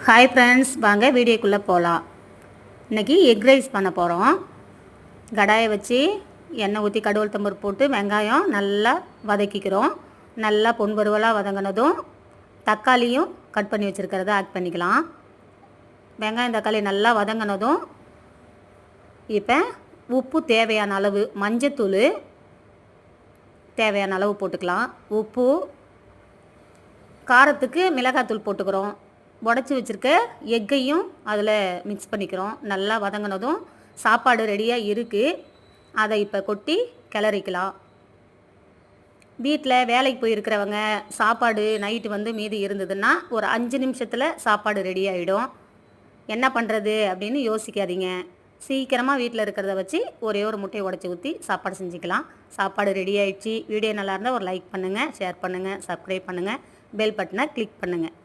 Hi friends, வாங்க வீடியோக்குள்ளே போகலாம். இன்றைக்கி எக் ரைஸ் பண்ண போகிறோம். கடாயை வச்சு எண்ணெய் ஊற்றி கடுகு உளுத்தம்பருப்பு போட்டு வெங்காயம் நல்லா வதக்கிக்கிறோம். நல்லா பொன்வறுவலாக வதங்கினதும் தக்காளியும் கட் பண்ணி வச்சுருக்கிறத ஆட் பண்ணிக்கலாம். வெங்காயம் தக்காளி நல்லா வதங்கினதும் இப்போ உப்பு தேவையான அளவு, மஞ்சத்தூள் தேவையான அளவு போட்டுக்கலாம். உப்பு, காரத்துக்கு மிளகாத்தூள் போட்டுக்கிறோம். உடச்சி வச்சுருக்க எக்கையும் அதில் மிக்ஸ் பண்ணிக்கிறோம். நல்லா வதங்கினதும் சாப்பாடு ரெடியாக இருக்குது. அதை இப்போ கொட்டி கிளறிக்கலாம். வீட்டில் வேலைக்கு போயிருக்கிறவங்க சாப்பாடு நைட்டு மீதி இருந்ததுன்னா ஒரு 5 நிமிஷத்தில் சாப்பாடு ரெடி ஆகிடும். என்ன பண்ணுறது அப்படின்னு யோசிக்காதீங்க. சீக்கிரமாக வீட்டில் இருக்கிறத வச்சு ஒரே ஒரு முட்டையை உடச்சி ஊற்றி சாப்பாடு செஞ்சுக்கலாம். சாப்பாடு ரெடி ஆகிடுச்சு. வீடியோ நல்லா இருந்தால் ஒரு லைக் பண்ணுங்கள், ஷேர் பண்ணுங்கள், சப்ஸ்கிரைப் பண்ணுங்கள், பெல் பட்டனை கிளிக் பண்ணுங்கள்.